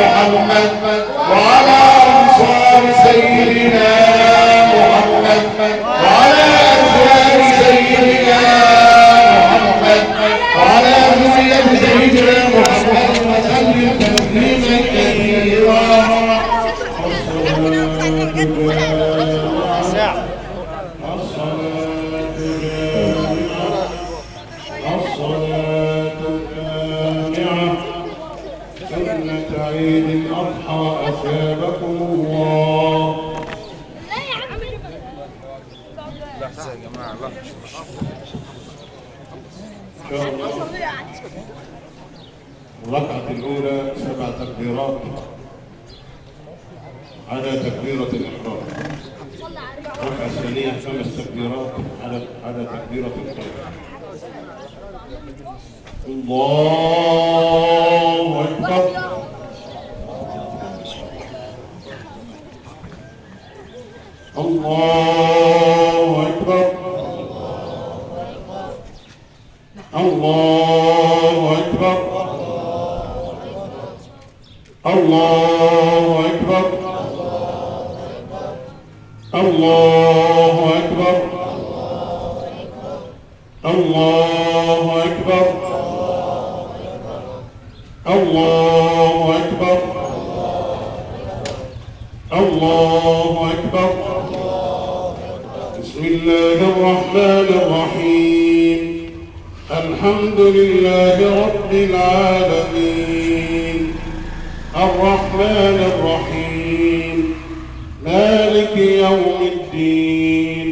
محمد وعلى أنصار سيدنا محمد وعلى أزواج سيدنا محمد وعلى ذرية سيدنا محمد وسلم تسليما كثيرا. عيد الأضحى أثابكم الله. لحظة يا جماعة لحظة. إن شاء الله الركعة الأولى 7 تكبيرات على تكبيرة الإحرام. الركعة الثانية 5 تكبيرات على تكبيرة الإحرام. الله أكبر. الله أكبر. الله أكبر. الله أكبر. الله أكبر. الله أكبر. الله أكبر. الله أكبر. بسم الله الرحمن الرحيم. الحمد لله رب العالمين الرحمن الرحيم مالك يوم الدين.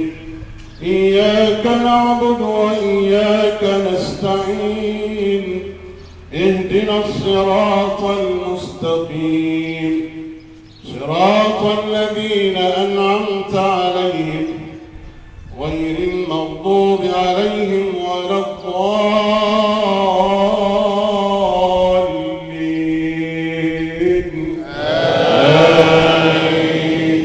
إياك نعبد وإياك نستعين. اهدنا الصراط المستقيم صراط الذين أنعمت عليهم غير المغضوب عليهم ولا الضالين. آمين.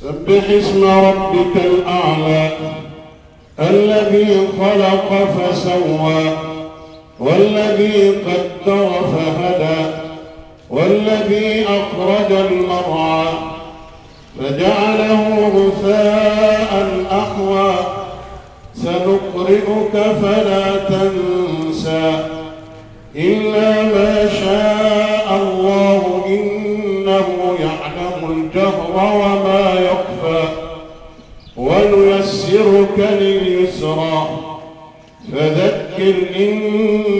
سبح اسم ربك الأعلى الذي خلق فسوى والذي قدر فهدى والذي أخرج المرعى فجعله غثاء أحوى. سنقرئك فلا تنسى إلا ما شاء الله إنه يعلم الجهر وما يخفى. ونيسرك لليسرى فذكر إن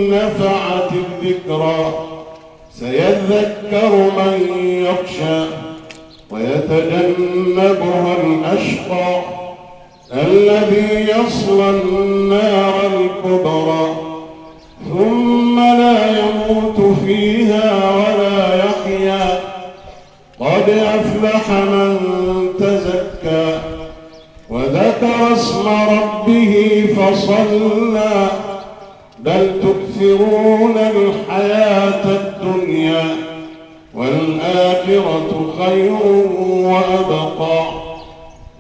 نفعت الذكرى. سيذكر من يخشى ويتجنبها الأشقى الذي يصلى النار الكبرى ثم لا يموت فيها ولا يحيا. قد أفلح من تزكى وذكر اسم ربه فصلى. بل تؤثرون الحياة الدنيا والآخرة خير وأبقى.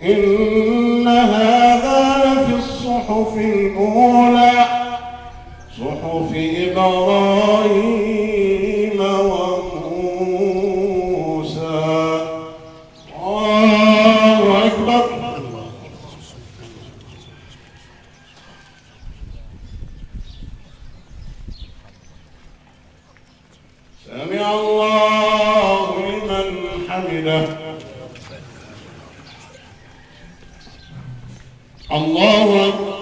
إن هذا لفي الصحف الأولى صحف إبراهيم وموسى. الله أكبر. سمع الله لمن حمده. الله أكبر.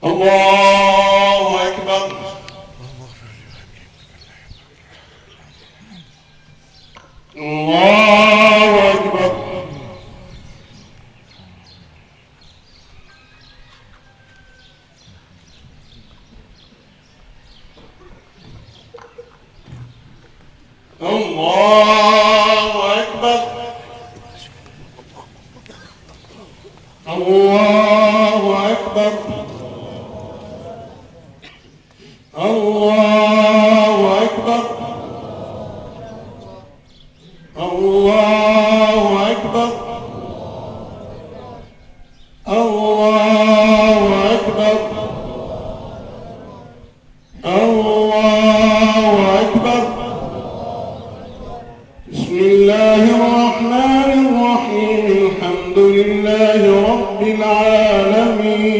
الله أكبر. الله أكبر. الله أكبر. الله أكبر. الله الله أكبر. بسم الله الرحمن الرحيم. الحمد لله رب العالمين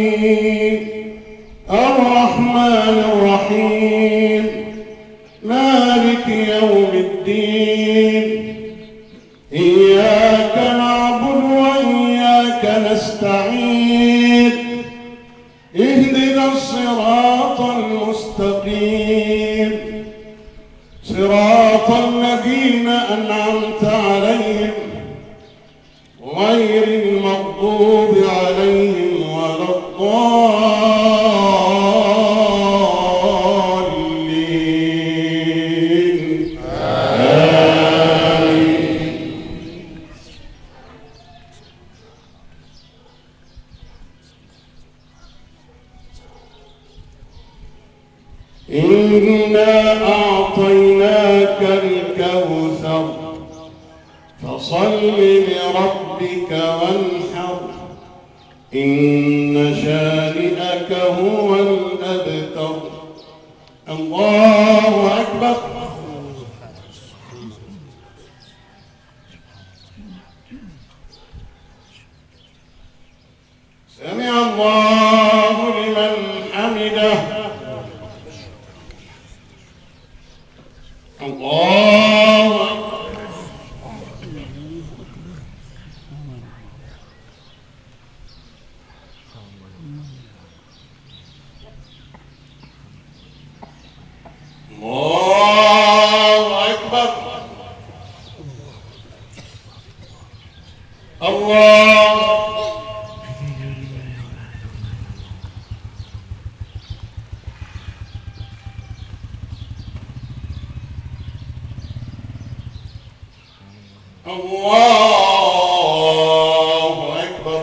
الرحمن الرحيم مالك يوم الدين إياك نعبد وإياك نستعين اهدنا الصراط المستقيم صراط الذين أنعمت عليهم غير المغضوب عليهم ولا الضالين آمين. إنا أعطيناك الكوثر فصل لربك وانحر إن شانئك هو الأبتر. الله أكبر. سمع الله لمن حمده. الله أكبر. الله أكبر.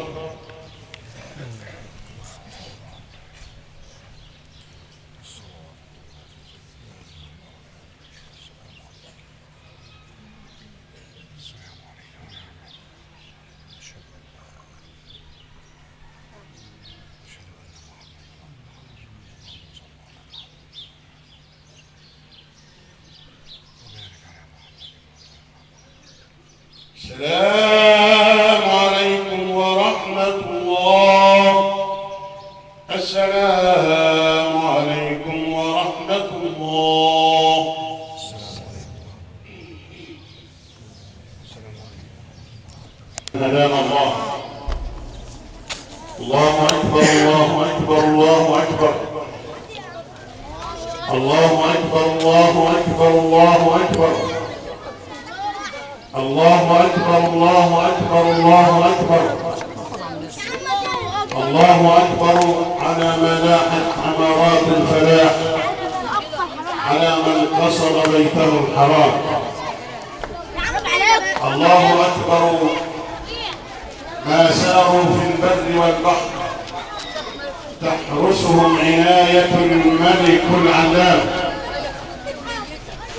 السلام عليكم ورحمة الله. السلام عليكم ورحمة الله. هدانا الله. الله أكبر الله أكبر الله أكبر. الله أكبر الله أكبر الله أكبر. الله أكبر الله أكبر الله أكبر. الله أكبر على ملاحة حمرات الفلاح على من قصد بيته الحرام. الله أكبر ما ساروا في البر والبحر تحرسهم عناية الملك العلام.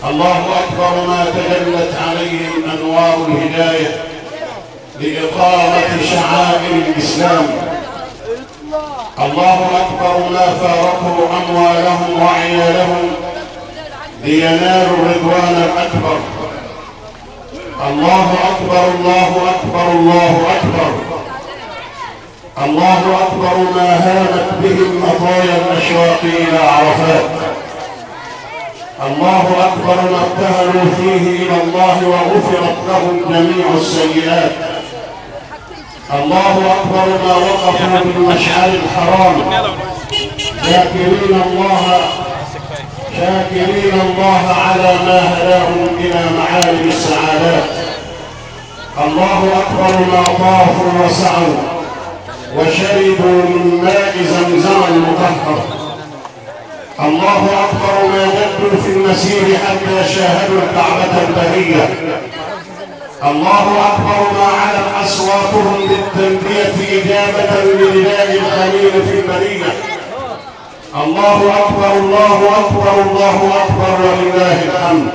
الله أكبر ما تجلت عليهم أنوار الهداية لإقامة شعائر الإسلام. الله أكبر ما فارقوا أموالهم وعيالهم لينالوا الرضوان الأكبر. الله أكبر الله أكبر الله أكبر. الله أكبر ما هامت بهم مطايا الأشواق إلى عرفات. الله أكبر ما ابتهلوا فيه إلى الله وغفرت لهم جميع السيئات. الله أكبر ما وقفوا بالمشعر الحرام شاكرين الله على ما هداهم إلى معالم السعادات. الله أكبر ما طافوا وسعوا وشربوا من ماء زمزم المطهر. الله أكبر ما جدوا في المسير حتى شاهدوا الكعبة البهية. الله أكبر ما علت أصواتهم بالتلبية إجابة لنداء الخليل في المدينة. الله أكبر الله أكبر الله أكبر ولله الحمد.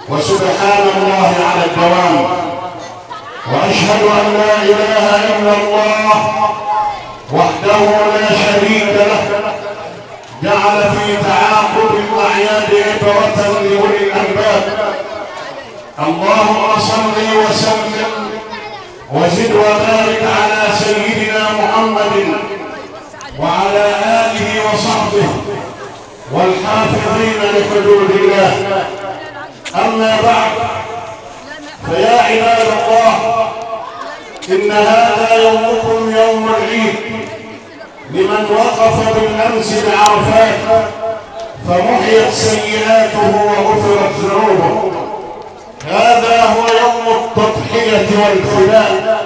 وسبحان الله على الدوام. وأشهد أن لا إله إلا الله وحده لا شريك له جعل في تعاقب اللهم صل وسلم وزد وبارك على سيدنا محمد وعلى آله وصحبه والحافظين لحدود الله. أما بعد، فيا عباد الله، إن هذا يومكم يوم العيد لمن وقف بالأمس بعرفات فمحيت سيئاته وغفرت ذنوبه. هذا هو يوم التضحية والفداء،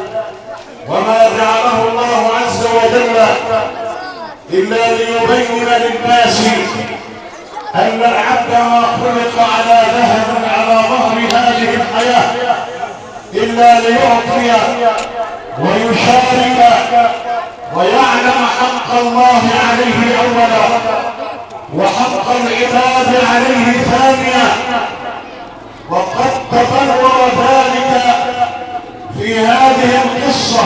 وما جعله الله عز وجل إلا ليبين للناس أن العبد ما خلق على ذهب على ظهر هذه الحياة إلا ليعطي ويشارك ويعلم حق الله عليه أولا وحق العباد عليه ثانيا. وقد تبرر ذلك في هذه القصة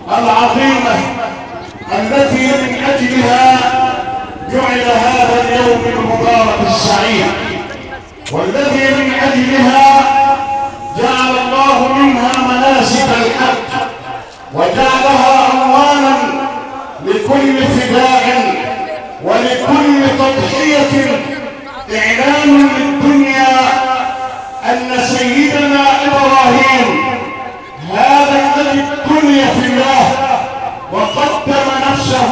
العظيمة التي من أجلها جعل هذا اليوم المبارك السعيد، والذي من أجلها جعل الله منها مناسك الحج وجعلها عنوانا لكل فداء ولكل تضحية، إعلان للدنيا أن سيدنا إبراهيم هذا الذي ابتلي في الله وقدم نفسه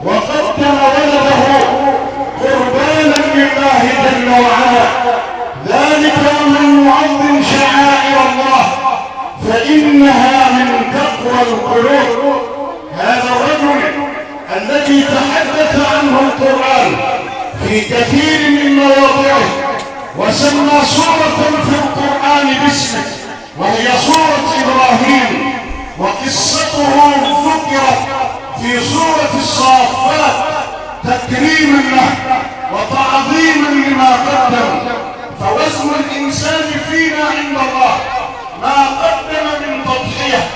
وقدم ولده قربانا لله جل وعلا، ذلك ومن يعظم شعائر الله فإنها من تقوى القلوب. هذا الرجل الذي تحدث عنه القرآن في كثير من مواضعه وسمى سورة في القرآن باسمه وهي سورة إبراهيم، وقصته ذكرت في سورة الصافات تكريما له وتعظيما لما قدم. فوزن الإنسان فينا عند الله ما قدم من تضحية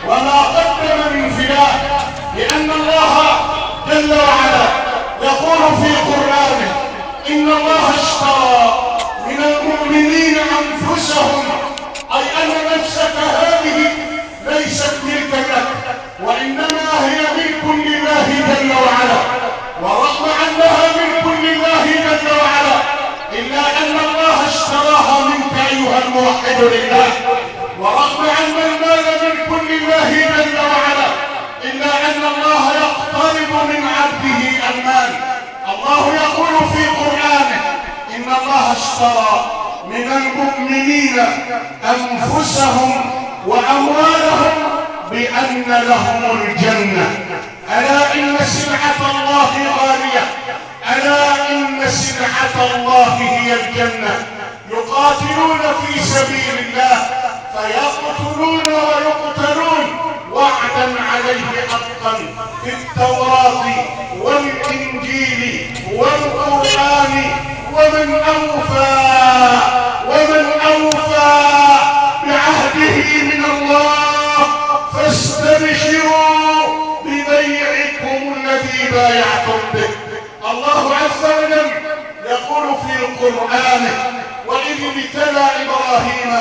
وما قدم من فداء، لأن الله جل وعلا يقول في قرآنه: إن الله اشترى من المؤمنين أنفسهم، أي أن نفسك هذه ليست ملكا لك وإنما هي ملك لله جل وعلا، ورغم أنها ملك لله جل وعلا إلا أن الله اشتراها منك أيها الموحد لله. ورغم أن المال ملك لله جل وعلا إلا أن الله يقترب من عبده المال. الله يقول في قرآنه: إن الله اشترى من المؤمنين أنفسهم وأموالهم بأن لهم الجنة. ألا إن سلعة الله غالية، ألا إن سلعة الله هي الجنة. يقاتلون في سبيل الله فيقتلون ويقتلون وعدا عليه حقا في التوراة والإنجيل والقرآن. ومن أوفى بعهده من الله، فاستبشروا ببيعكم الذي بايعتم به. الله عز وجل يقول في القرآن: وإذ ابتلى إبراهيم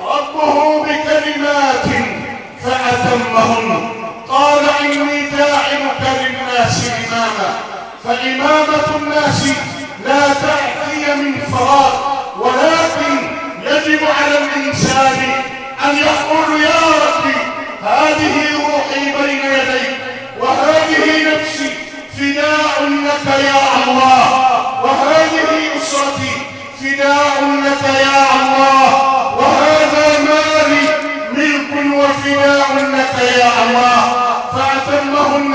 ربه بكلمات فأتمهن قال إني جاعلك للناس إماما. فإمامة الناس لا تأتي من فراغ، ولكن يجب على الإنسان أن يقول: يا ربي، هذه روحي بين يديك، وهذه نفسي فداء لك يا الله، وهذه أسرتي فداء لك يا الله، وهذا مالي ملك وفداء لك يا الله. فأتمهن.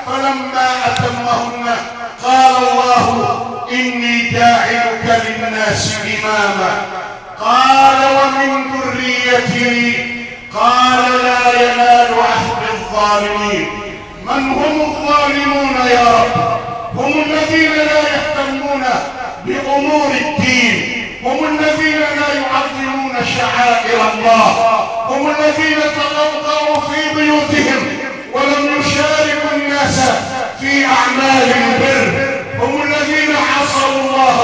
فلما أتمهن قال الله: إني جاعلك للناس إماما. قال: ومن ذريتي. قال: لا ينال عهد الظالمين. من هم الظالمون يا رب؟ هم الذين لا يهتمون بأمور الدين، هم الذين لا يعظمون شعائر الله، هم الذين تقوقعوا في بيوتهم ولم يشاركوا الناس في أعمال البر، هم الذين عصوا الله،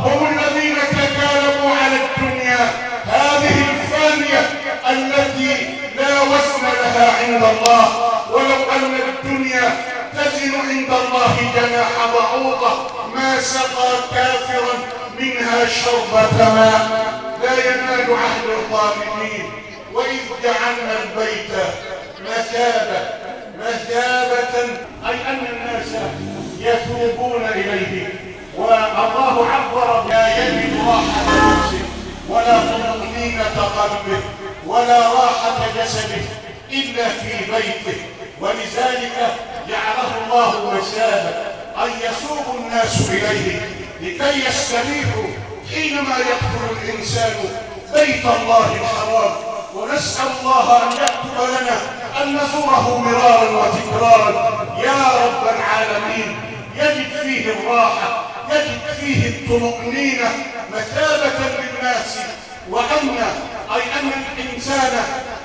هم الذين تكالبوا على الدنيا. منها شربة ماء لا ينال عهد الظالمين. وإذ جعلنا البيت مثابة أي أن الناس يتوبون إليه. والله عبر لا يجد راحة نفسه ولا طمأنينة قلبه ولا راحة جسده إلا في بيته، ولذلك جعله الله مثابة أن يسوق الناس إليه لكي يستريحوا حينما يدخل الإنسان بيت الله الحرام. ونسأل الله أن يكتب لنا أن نزوره مرارا وتكرارا يا رب العالمين، يجد فيه الراحة، يجد فيه الطمأنينة، مثابة للناس وأمنا، أي أن الإنسان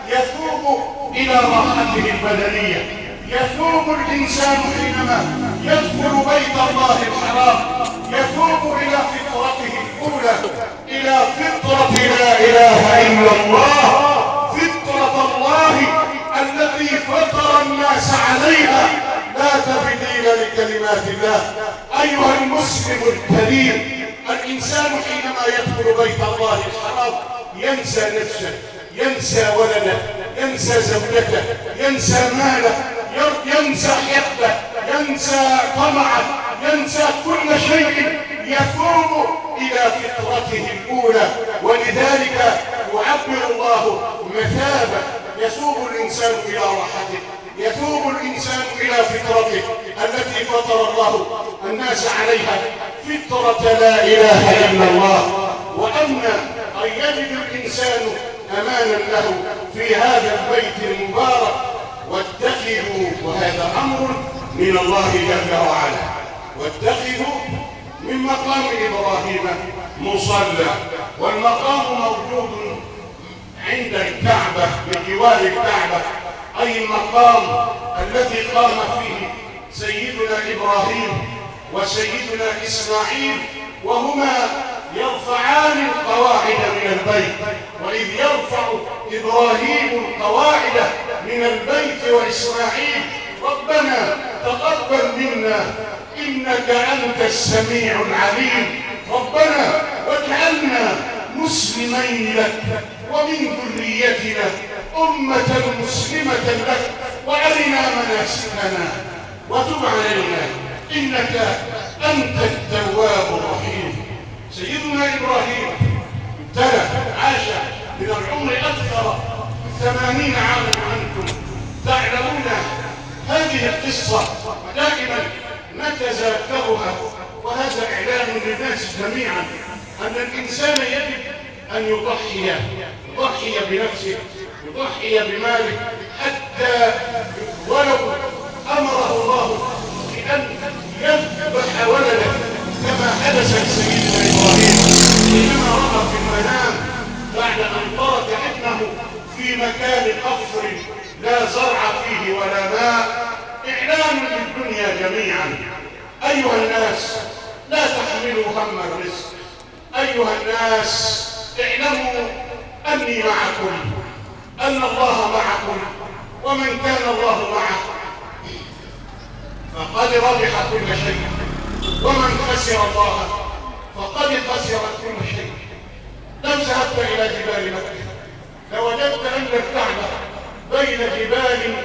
يتوب إلى راحته البدنية. يتوب الإنسان حينما يدخل بيت الله الحرام، يتوب إلى فطرته الأولى، إلى فطرة لا إله إلا الله، فطرة الله التي فطر الناس عليها، لا تبديل لكلمات الله. أيها المسلم الكريم، الإنسان حينما يدخل بيت الله الحرام ينسى نفسه، ينسى ولده، ينسى زوجته، ينسى ماله، ينسى حقه، ينسى طمعه، ينسى كل شيء، يتوب إلى فطرته الأولى. ولذلك يعبر الله مثابة، يتوب الإنسان إلى راحته، يتوب الإنسان إلى فطرته التي فطر الله الناس عليها، فطرة لا إله إلا الله. وأمنا أن يجد الإنسان أمانا له في هذا البيت المبارك. واتخذوا، وهذا أمر من الله جل وعلا، واتخذوا من مقام إبراهيم مصلى، والمقام موجود عند الكعبة بجوار الكعبة، أي المقام الذي قام فيه سيدنا إبراهيم وسيدنا إسماعيل، وهما يرفعان القواعد من البيت. وإذ يرفع إبراهيم القواعد من البيت وإسماعيل ربنا تقبل منا إنك أنت السميع العليم، ربنا واجعلنا مسلمين لك ومن ذريتنا أمة مسلمة لك وأرنا مناسكنا وتب علينا إنك أنت التواب الرحيم. سيدنا إبراهيم عاش من العمر أكثر من 80 عاما وأنتم تعلمون هذه القصة دائما نتذاكرها، وهذا إعلان للناس جميعا أن الإنسان يجب أن يضحي بنفسه، يضحي بماله، حتى ولو أمره الله بأن يذبح ولده كما حدث لسيدنا إبراهيم حينما رأى في المنام بعد أن ترك ابنه في مكان قفر لا زرع فيه ولا ماء. إعلان للدنيا جميعا: أيها الناس لا تحملوا هم الرزق، أيها الناس اعلموا أني معكم، أن الله معكم، ومن كان الله معه فقد ربح كل شيء، ومن خسر الله فقد خسر كل شيء. لو ذهبت إلى جبال مكة لوجدت أن الكعبة بين جبال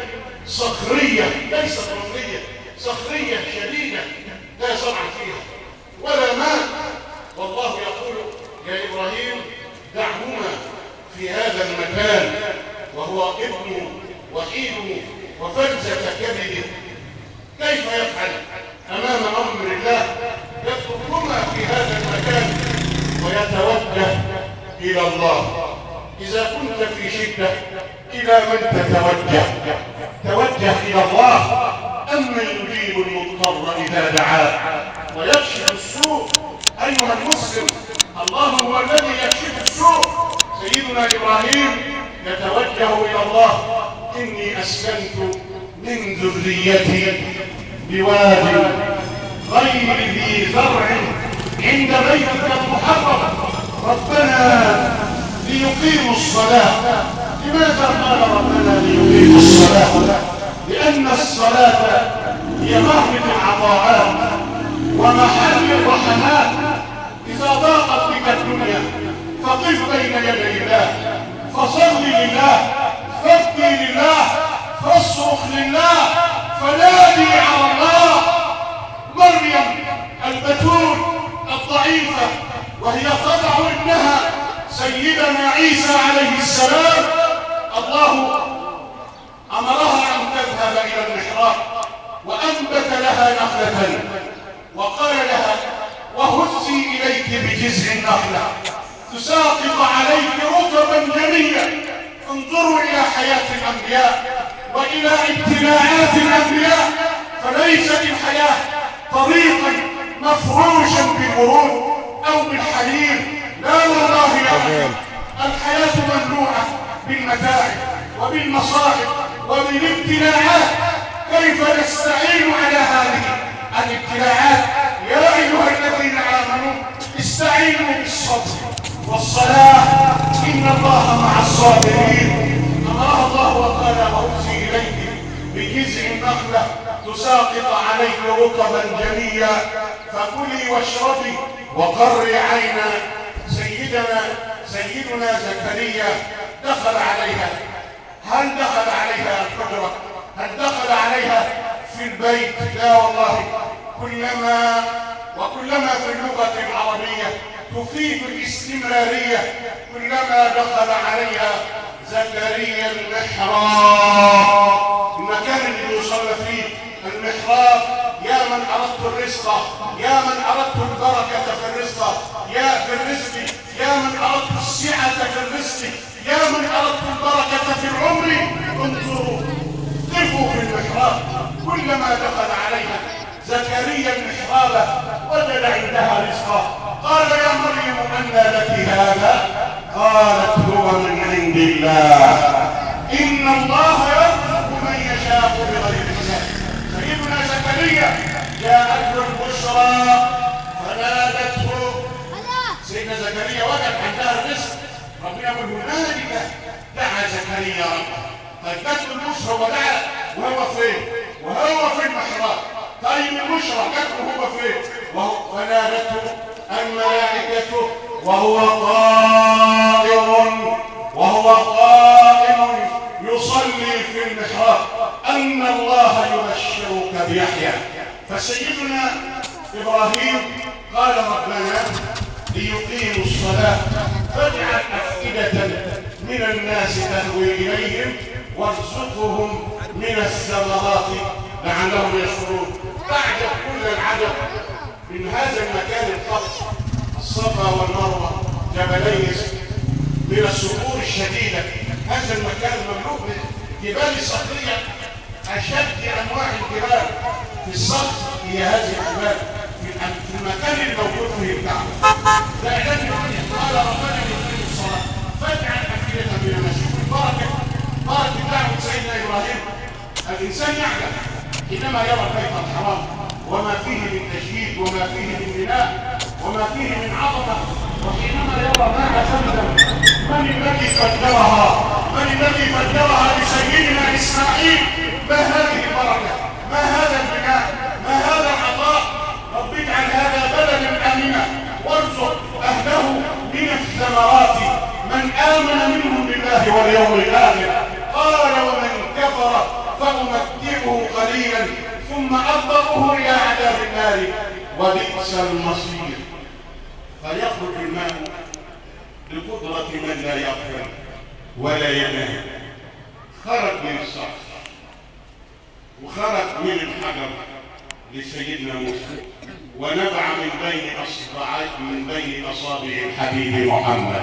صخرية ليست رملية، صخرية شديدة لا زرع فيها ولا ماء. والله يقول يا إبراهيم دعهما في هذا المكان، وهو ابن وحيد وفلسة كبده، كيف يفعل أمام أمر الله؟ يتركهما في هذا المكان ويتوجه إلى الله. إذا كنت في شدة إلى من تتوجه؟ توجه إلى الله. أمن يجيب المضطر إذا دعاه ويكشف السوء. أيها المسلم، الله هو الذي يكشف السوء. سيدنا إبراهيم يتوجه إلى الله: إني أسكنت من ذريتي بواد غير ذي زرع عند بيتك المحرم ربنا ليقيموا الصلاة. لماذا قال ربنا ليقيموا الصلاة؟ لأن الصلاة هي مهبط العطاءات ومحل الرحمات. إذا ضاق الدنيا فقف بين يدي الله، فصل لله، فابكي لله، فاصرخ لله، فنادي على الله. مريم البتول الضعيفة وهي تضع ابنها سيدنا عيسى عليه السلام، الله أمرها أن تذهب إلى المحراب وأنبت لها نخلة وقال لها وهزي إليك بجذع النخلة تساقط عليك رطبا جنيا. انظروا إلى حياة الأنبياء وإلى ابتلاءات الأنبياء، فليست الحياة طريقا مفروشا بالورود أو بالحرير، لا والله يا أخي، الحياة ممنوعة بالمتاعب وبالمصائب وبالابتلاعات. كيف نستعين على هذه الابتلاعات؟ يا أيها الذين آمنوا استعينوا بالصبر والصلاة إن الله مع الصابرين. أمرها الله وقال وهزي إليك بجذع النخلة تساقط عليك رطبا جنيا فكلي واشربي وقري عينا. سيدنا زكريا دخل عليها. هل دخل عليها الحجرة؟ هل دخل عليها في البيت؟ لا والله. كلما في اللغة العربية تفيد الاستمرارية، كلما دخل عليها زكريا المحراب، المكان اللي يصلى فيه المحراب. يا من أردت الرزق، يا من أردت البركة في الرزق، يا من أردت السعة في الرزق، يا من أردت البركة في العمر، انظروا قفوا في المحراب. كلما دخل عليها زكريا المحراب وجد عندها رزقا. قال يا مريم أنى لك هذا؟ قالت هو من عند الله، إن الله يرزق من يشاء بغير حساب. سيدنا زكريا جاءته البشرى فنادته. سيدنا زكريا وجد عندها الرزق، ربنا يقول هنالك دعا زكريا ربه. طيب جاته البشرى ودعا وهو فين؟ وهو في المحراب. طيب البشرى جاته هو فين؟ ونادته الملائكة وهو قائم يصلي في المحراب أن الله يبشرك بيحيى. فسيدنا إبراهيم قال ربنا ليقيموا الصلاة فاجعل أفئدة من الناس تهوي إليهم وارزقهم من الثمرات لعلهم يشكرون. تعجب كل العجب من هذا المكان الخاص، الصفا والمروة، جبلين من الصخور الشديدة. هذا المكان مملوء بالجبال الصخرية، أشد أنواع الجبال في الصخر هي هذه الجبال في المكان الموجود فيه الكعبة. فإعلان قال ربنا يقيم الصلاة فاجعل أفئدة من الناس. بركة دعوة سيدنا إبراهيم. الإنسان يعلم حينما يرى البيت الحرام وما فيه من تشييد وما فيه من بناء وما فيه من عظمة، وحينما يرى ماء زمزم من الذي فجرها لسيدنا إسماعيل؟ ما هذه البركة؟ ما هذا البناء؟ ما هذا العطاء؟ رب اجعل هذا بلدا آمنا وارزق أهله من الثمرات من آمن منهم بالله واليوم الآخر. قال ومن كفر فأمتعه قليلا ثم أضطره إلى عذاب النار وبئس المصير. فيخرج الماء بقدرة من لا يغفر ولا ينام. خرج من الصخر وخرج من الحجر لسيدنا موسى ونبع من بين أصابع الحبيب محمد.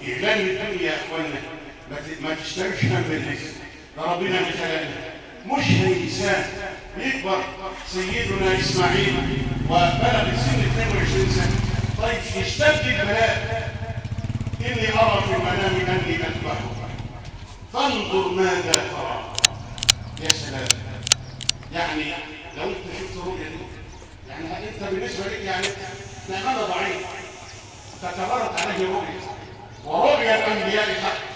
إعلان الدنيا يا أخوانا ما تشتركش هم بالرزق، ده ربنا اللي خلقنا، مش الإنسان يكبر. سيدنا إسماعيل وبلغ سن 22 سنة، طيب يشتد البلاء. إني أرى في المنام أني أذبحك فانظر ماذا ترى. يا سلام، يعني لو أنت شفت رؤية دي، يعني أنت بالنسبة لك يعني نعمة ضعيف تتبرد عليه رؤية، ورؤية الأنبياء حق.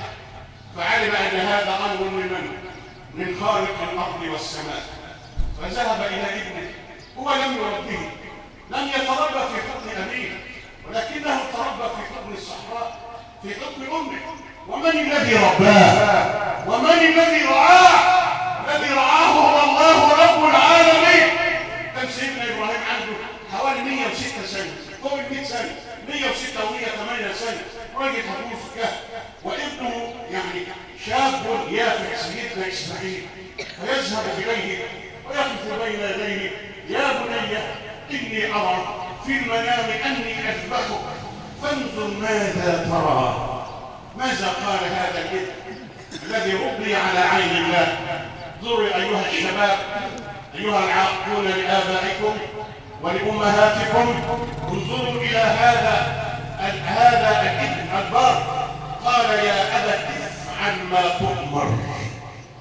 فعلم أن هذا أمر من خالق الأرض والسماء، فذهب إلى ابنه. هو لم يربه، لم يتربى في حضن أبيه، ولكنه تربى الذي رباه؟ ومن الذي رعاه؟ الذي رعاه هو الله رب العالمين. كان سيدنا ابراهيم عنده حوالي 106 سنه، فوق ال 100 سنه، 106 و108 سنه، راجل هتقول في الكهف، وابنه يعني شاب يافع سيدنا اسماعيل، فيذهب اليه ويقف بين يديه: يا بني اني ارى في المنام اني اذبحك فانظر ماذا ترى. ماذا قال هذا الابن الذي ربي على عين الله؟ انظروا ايها الشباب، ايها العاقلون لابائكم ولامهاتكم، انظروا الى هذا الابن البار. قال: يا ابت افعل ما تؤمر،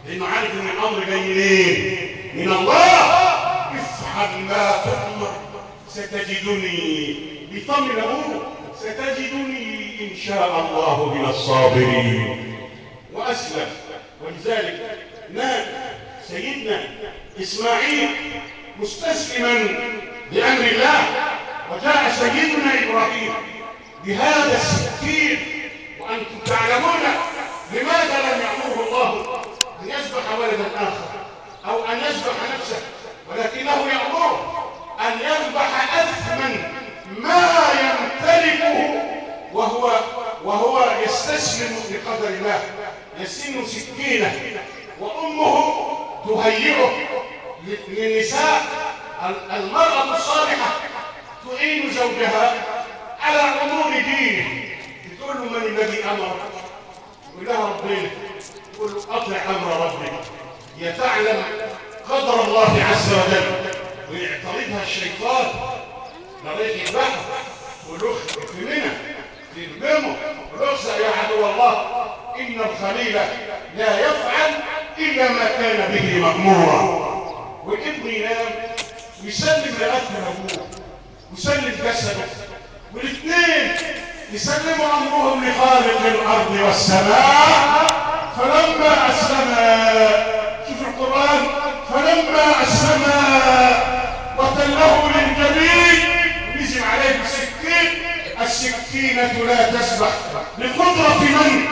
لانه عارف ان الامر جاي منين؟ من الله. افعل ما تؤمر ستجدني، بطمنه ستجدني ان شاء الله من الصابرين. واسلم. ولذلك نام سيدنا اسماعيل مستسلما لامر الله، وجاء سيدنا ابراهيم بهذا السكين. وانتم تعلمون لماذا لم يامره الله ان يذبح ولدا اخر او ان يذبح نفسه، ولكنه يامره ان يذبح اثمن ما يمتلكه، وهو يستسلم لقدر الله. يسن سكينه وامه تهيئه للنساء. المراه الصالحه تعين زوجها على امور دينه، تقول له: من الذي امرك؟ يقول لها: ربنا. تقول له: اطع امر ربك. هي تعلم قدر الله عز وجل، ويعترضها الشيطان لغايه يذبحه ولخ في منى ترممه ولخ: يا عدو الله ان الخليل لا يفعل الا ما كان به مامورا. والابن ينام ويسلم لاكل ابوه ويسلم جسده، والاثنين يسلموا امرهم لخالق الارض والسماء. فلما اسلما، شوف القران، فلما اسلما وتله للجبين نزل عليه السكين. السكينة لا تسبح بقدرة من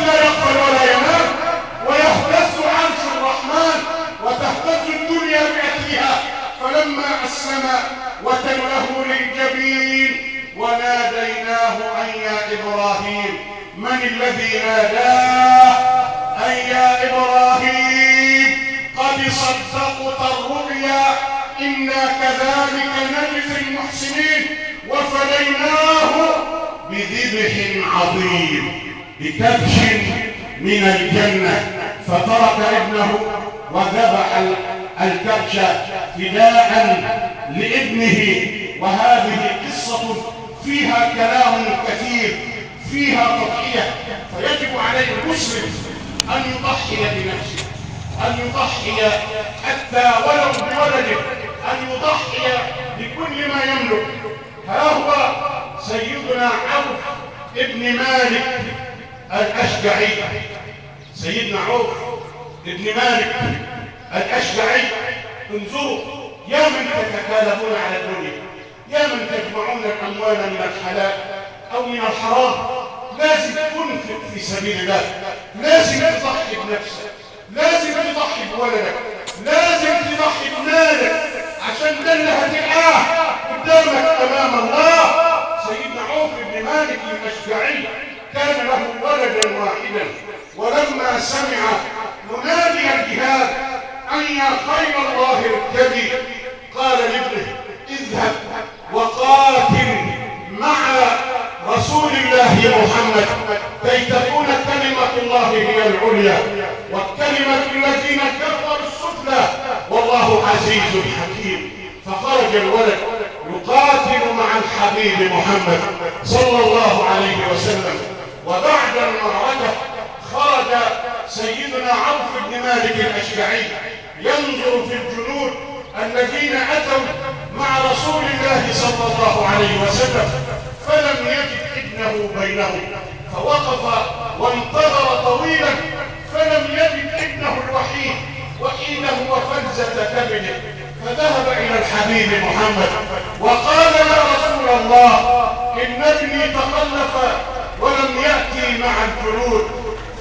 لا يقبل ولا ينام، ويهتز عرش الرحمن وتهتز الدنيا بأهلها. فلما أسلم وتله للجبين وناديناه أن يا إبراهيم. من الذي ناداه؟ أن يا إبراهيم قد صدقت الرؤيا إنا كذلك نجزي المحسنين وفديناه بذبح عظيم، بكبش من الجنة. فترك ابنه وذبح الكبش فداء لابنه. وهذه قصة فيها كلام كثير، فيها تضحية. فيجب عليه المسلم أن يضحي بنفسه، أن يضحي حتى ولو بولده، أن يضحي بكل ما يملك. ها هو سيدنا عوف ابن مالك الأشجعي. سيدنا عوف ابن مالك الأشجعي، انظروا يا من تتكالبون على الدنيا، يا من تجمعون الأموال من الحلال أو من الحرام، لازم تنفق في سبيل الله، لازم تضحي بنفسك، لازم تضحي بولدك، لازم تضحي بمالك، عشان ده اللي هتلقاه قدامك امام الله. سيدنا عوف بن مالك الاشجعي كان له ولدا واحدا، ولما سمع منادي الجهاد ان يا خير الله اركبي، قال لابنه: اذهب وقاتل مع رسول الله محمد كي تكون كلمة الله هي العليا والكلمة الذين كفروا السفلى والله عزيز حكيم. فخرج الولد يقاتل مع الحبيب محمد صلى الله عليه وسلم. وبعد المعركة خرج سيدنا عوف بن مالك الأشجعي ينظر في الجنود الذين أتوا مع رسول الله صلى الله عليه وسلم، فلم يجد ابنه بينهم، فوقف وانتظر طويلا فلم يجد ابنه الوحيد وحيده وفلزة كبده، فذهب إلى الحبيب محمد وقال: يا رسول الله إن ابني تخلف ولم يأتي مع الجنود. الجلود،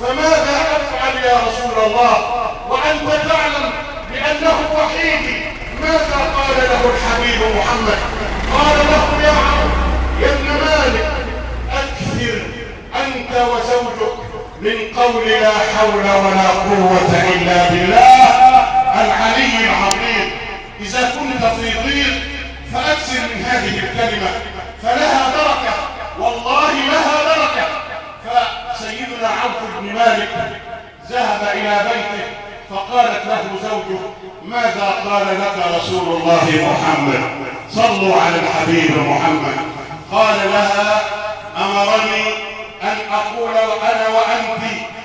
فماذا أفعل يا رسول الله وأنت تعلم بأنه وحيدي؟ ماذا قال له الحبيب محمد؟ قال له يا عم يا ابن مالك أكثر أنت وزوجك من قول لا حول ولا قوة إلا بالله العلي العظيم. إذا كنت في ضيق فأكثر من هذه الكلمة فلها بركة، والله لها بركة. فسيدنا عوف بن مالك ذهب إلى بيته فقالت له زوجه ماذا قال لك رسول الله محمد؟ صلوا على الحبيب محمد. قال لها أمرني أن أقول أنا وأنت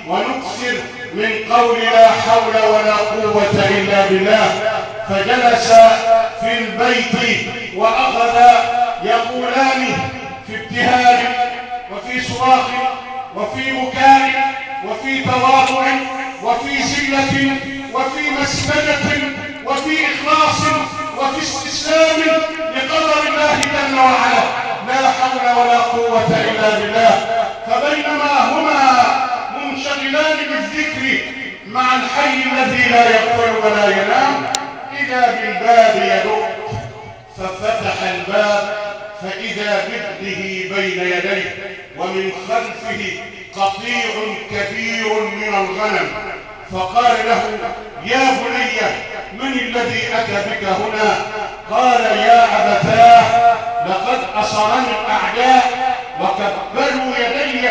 ونكثر من قول لا حول ولا قوة إلا بالله. فجلس في البيت وأخذ يقولان في ابتهاج وفي صراخ وفي بكاء وفي تواضع وفي زلة وفي مسكنة وفي إخلاص وفي استسلام لقدر الله جل وعلا، لا حول ولا قوة إلا بالله. فبينما هما منشغلان بالذكر مع الحي الذي لا يغفل ولا ينام إذا بالباب يدق، ففتح الباب فإذا بابنه بين يديه ومن خلفه قطيع كبير من الغنم. فقال له يا بني من الذي أتى بك هنا؟ قال يا أبتاه لقد أصرني الأعداء وكبروا يدي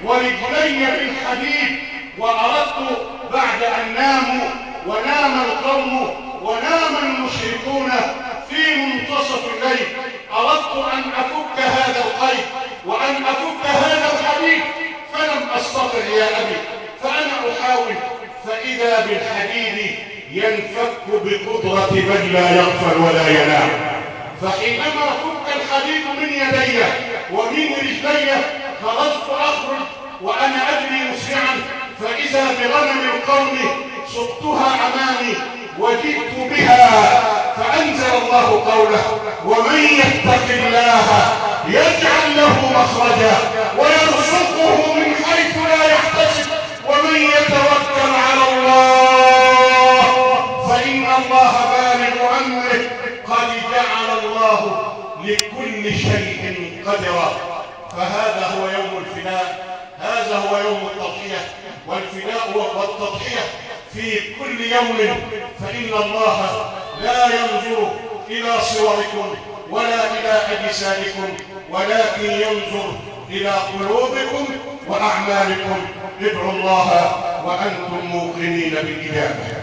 ورجلي بالحديد، وأردت بعد أن ناموا ونام القوم ونام المشركون في منتصف الليل أردت أن أفك هذا القيد وأن أفك هذا الحديد فلم أستطع يا أبي، فأنا أحاول فإذا بالحديد ينفك بقدرة من لا يغفل ولا ينام. فحينما فك الحديد من يدي ومن رجلي خرجت أخرج وأنا أجري مسرعا، فإذا بغنم القوم سقتها أمامي وجئت بها، فأنزل الله قوله ومن يتق الله يجعل له مخرجا ويرزقه من حيث لا يحتسب ومن يتوكل على الله فإن الله بالغ أمره قد جعل الله لكل شيء قدرا. فهذا هو يوم الفداء، هذا هو يوم التضحية، والفداء والتضحية في كل يوم. فإن الله لا ينظر إلى صوركم ولا إلى أجسادكم ولكن ينظر إلى قلوبكم وأعمالكم. ادعوا الله وأنتم موقنين بالإجابة.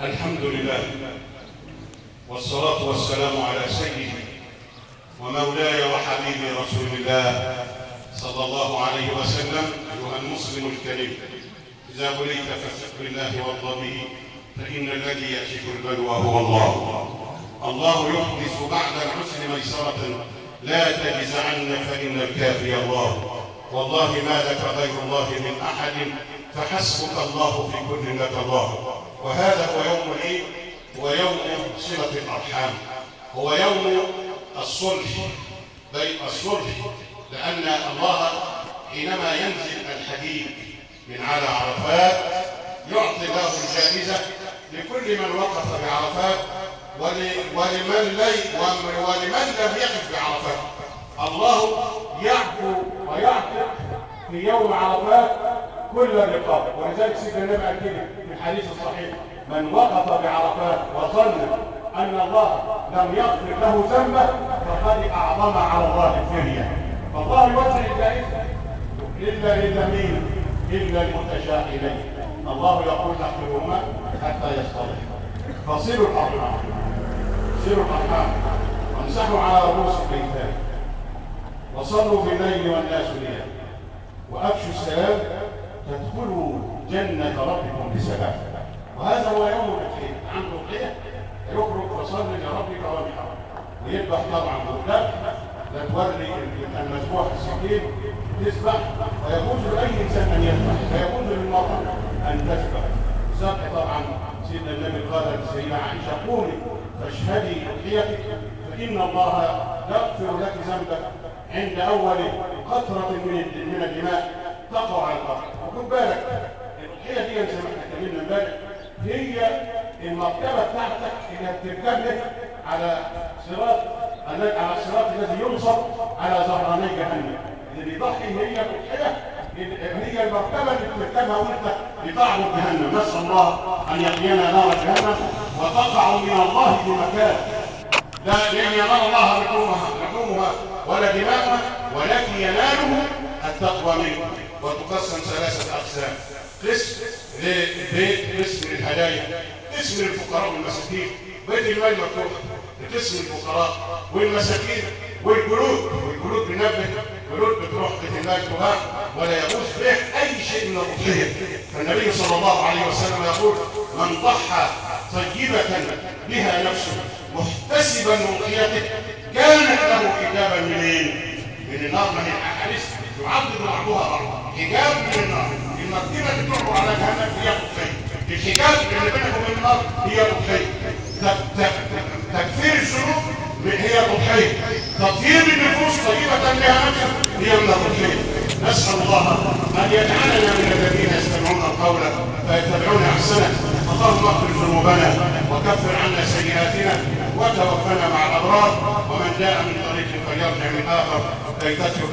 الحمد لله والصلاة والسلام على سيدي ومولاي وحبيبي رسول الله صلى الله عليه وسلم. أيها المسلم الكريم، إذا بليت فثق بالله وارض به، فإن الذي يكشف البلوى هو الله. الله يحدث بعد العسر ميسرة، لا تجزعن فإن الكافي الله. والله ما لك غير الله من أحد، فحسبك الله في كل لك الله. وهذا هو يوم العيد، هو يوم صلة الأرحام، هو يوم الصلح بين الصلح، لأن الله حينما ينزل الحديد من على عرفات يعطي له الجائزة لكل من وقف بعرفات ولمن لم يقف بعرفات. الله يعفو ويعتق في يوم عرفات كل الرقاب، ولذلك سيدنا النبي قال كده في الحديث الصحيح من وقف بعرفات وظن أن الله لم يغفر له ذنبه فقد أعظم على الله الفدية. فالله يوزع الجائزة إلا مين؟ إلا المتشاغلين. الله يقول احفظهما حتى يصطلحا. فصلوا الأرحام، صلوا الأرحام وامسحوا على رؤوس الأيتام وصلوا بالليل والناس نيام وأفشوا السلام تدخلوا جنة ربكم بسلام. وهذا هو يوم الأضحية. عنده أضحية يخرج فصل لربك وانحر ويذبح طبعا بالذبح، لا توري المذبوح السكين تذبح، ويجوز لأي إنسان أن يذبح، ويجوز للمرأة أن تذبح. الذبح طبعا سيدنا النبي قال لسيدنا عائشه قومي فاشهدي اضحيتك فان الله يغفر لك ذنبك عند اول قطره من الدماء تقع على الارض. وخد بالك الاضحيه دي زي ما احنا اتكلمنا امبارح هي المركبه بتاعتك اللي هتركب على الصراط الذي ينصب على ظهراني جهنم. اللي بيضحي هي الاضحيه هي المركبه اللي بتركبها وانت بتعبد جهنم. نسال الله ان يقينا نار جهنم وتقع من الله بمكان لا لن ينال الله لحومها ولا دماؤها ولكن يناله التقوى منكم. وتقسم ثلاثه اقسام: قسم للبيت، قسم للهدايا، قسم للفقراء والمساكين. بيت المال مفتوح لقسم الفقراء والمساكين والجلود بنبه جلود بتروح بيت المال تهاء ولا يجوز بيع اي شيء من الاضحيه. فالنبي صلى الله عليه وسلم يقول: من ضحى طيبه بها نفسه محتسبا اضحيته كانت له حجابا من النار. من الاحاديث يعضد بعضها بعضا حجاب من النار. المركبه اللي بتعبر على جهنم هي اضحيه، الحجاب اللي بينك وبين النار هي اضحيه، تكفير الذنوب هي تضحيه، تطهير النفوس طيبه بها نفسها هي من التضحيه. نسال الله ان يجعلنا من الذين يستمعون القول فيتبعون احسنه. اللهم اغفر ذنوبنا وكفر عنا سيئاتنا وتوفنا مع الابرار. ومن جاء من طريق فليرجع من اخر كي تترك